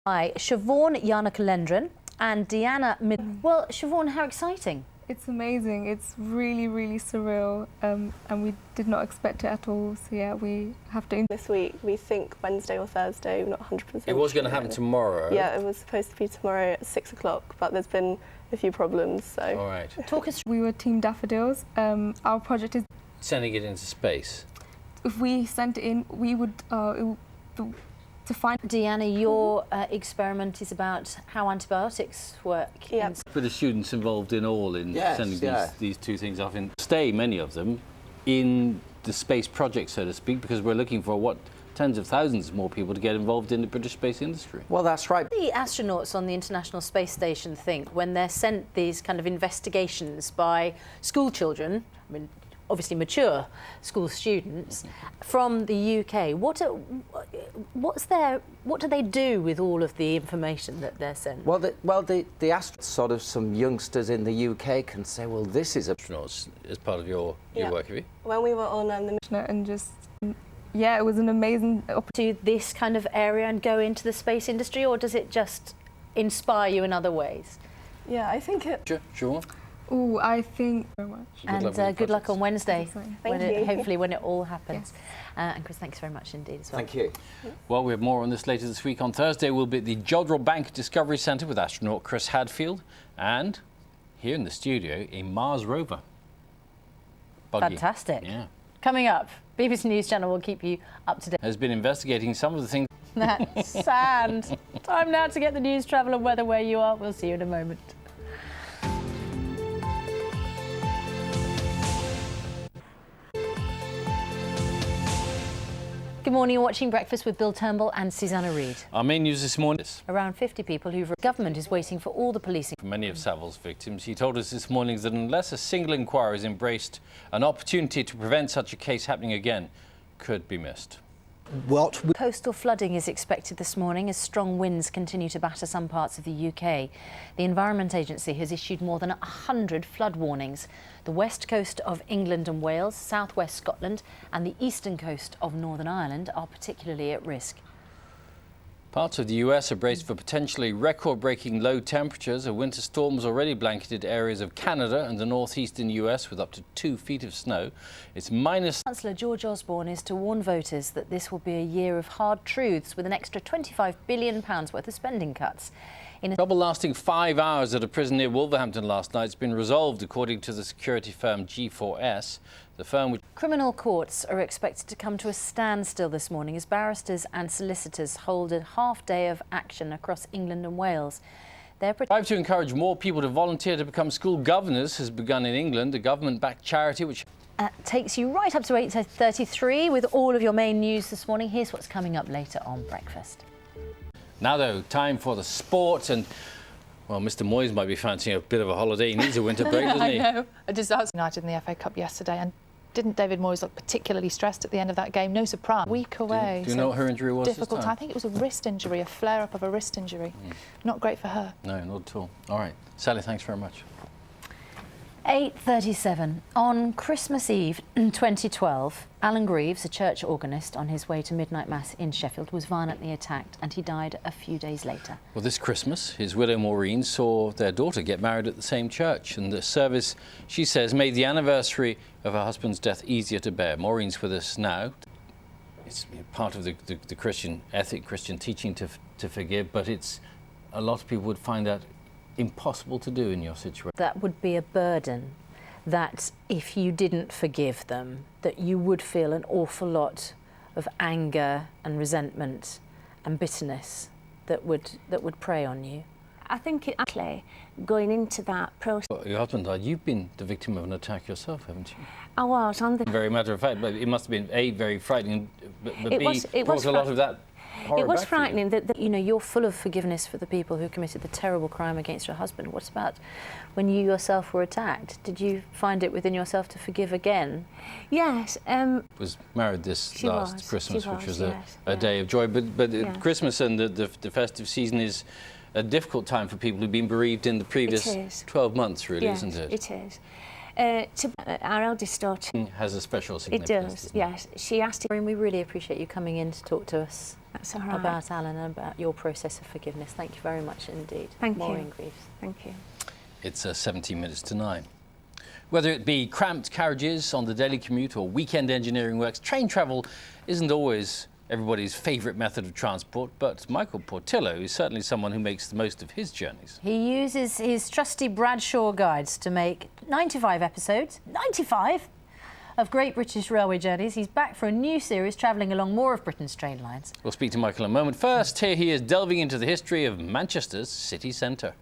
By Siobhan Yanakalendran and Deanna Well, Siobhan, how exciting. It's amazing. It's really, really surreal, and we did not expect it at all. So yeah, we have to. This week, we think Wednesday or Thursday, we're not 100%. It was going to happen tomorrow. Yeah, it was supposed to be tomorrow at 6 o'clock, but there's been a few problems, so. All right. Talk us through. We were Team Daffodils. Our project is, Sending it into space. if we sent it in, we would, to find. Deanna, your experiment is about how antibiotics work. Yeah. For the students involved in sending these two things off, many of them, in the space project, so to speak, because we're looking for tens of thousands more people to get involved in the British space industry. Well, that's right. The astronauts on the International Space Station think when they're sent these kind of investigations by school children, I mean, obviously mature school students from the UK, what do they do with all of the information that they're sent? Well, the astronauts, sort of some youngsters in the UK can say, well, this is a... Astronauts as part of your work, have you? When we were on the mission, And just, yeah, it was an amazing opportunity. To this kind of area and go into the space industry, or does it just inspire you in other ways? yeah, I think it. Sure. Oh, I think very much. And good luck on Wednesday, Thank you. hopefully when it all happens. And Chris, thanks very much indeed as well. Thank you. Well, we have more on this later this week. On Thursday, we'll be at the Jodrell Bank Discovery Centre with astronaut Chris Hadfield, and here in the studio, a Mars rover. Buggy. Fantastic. Yeah. Coming up, BBC News Channel will keep you up to date. Has been investigating some of the things. That's sand. Time now to get the news, travel and weather where you are. We'll see you in a moment. Good morning, you're watching Breakfast with Bill Turnbull and Susanna Reid. Our main news this morning is Around 50 people who've... Government is waiting for all the policing. for many of Savills victims. He told us this morning that unless a single inquiry is embraced, an opportunity to prevent such a case happening again could be missed. Coastal flooding is expected this morning as strong winds continue to batter some parts of the UK. The Environment Agency has issued more than 100 flood warnings. The west coast of England and Wales, southwest Scotland and the eastern coast of Northern Ireland are particularly at risk. Parts of the US are braced for potentially record-breaking low temperatures. A winter storm has already blanketed areas of Canada and the northeastern US with up to 2 feet of snow. It's minus... Chancellor George Osborne is to warn voters that this will be a year of hard truths with an extra £25 billion worth of spending cuts. Trouble lasting 5 hours at a prison near Wolverhampton last night has been resolved, according to the security firm G4S. The firm which... Criminal courts are expected to come to a standstill this morning as barristers and solicitors hold a half day of action across England and Wales. Their drive to encourage more people to volunteer to become school governors has begun in England, a government-backed charity which... takes you right up to 8:33 with all of your main news this morning. Here's what's coming up later on Breakfast. Now, though, time for the sport, and, well, Mr Moyes might be fancying a bit of a holiday. He needs a winter break, doesn't he? I know. A disaster. United in the FA Cup yesterday, and didn't David Moyes look particularly stressed at the end of that game? No surprise. Week away. Do you know what her injury was Difficult this time. time? I think it was a wrist injury, a flare-up of a wrist injury. Not great for her. No, not at all. All right. Sally, thanks very much. 8:37. On Christmas Eve in 2012, Alan Greaves, a church organist on his way to midnight mass in Sheffield, was violently attacked and he died a few days later. Well, this Christmas, his widow Maureen saw their daughter get married at the same church, and the service, she says, made the anniversary of her husband's death easier to bear. Maureen's with us now. It's part of the Christian ethic, Christian teaching to forgive, but it's a lot of people would find that impossible to do in your situation. That would be a burden, that if you didn't forgive them, that you would feel an awful lot of anger and resentment and bitterness that would prey on you. I think actually going into that process. Your husband died. You've been the victim of an attack yourself, haven't you? I was on the. Very matter of fact, but it must have been A, very frightening, but It B, was brought a lot of that horror It was back for you. frightening that You know, you're full of forgiveness for the people who committed the terrible crime against your husband. What about when you yourself were attacked? Did you find it within yourself to forgive again? yes, Was married this She last was, Christmas, she which was, was yes, a day of joy. But Yeah. Christmas and the festive season is a difficult time for people who've been bereaved in the previous It is. 12 months, really, yes, isn't it? It is. Our eldest daughter. Has a special It significance. does. doesn't it? Yes, she asked. Maureen, we really appreciate you coming in to talk to us. That's all right. about Alan and about your process of forgiveness. Thank you very much indeed. Thank Maureen you. Greaves. Thank you. It's 17 minutes to 9. Whether it be cramped carriages on the daily commute or weekend engineering works, train travel isn't always everybody's favourite method of transport, but Michael Portillo is certainly someone who makes the most of his journeys. He uses his trusty Bradshaw guides to make 95 episodes, 95, of Great British Railway journeys. He's back for a new series travelling along more of Britain's train lines. We'll speak to Michael in a moment. First, here he is delving into the history of Manchester's city centre.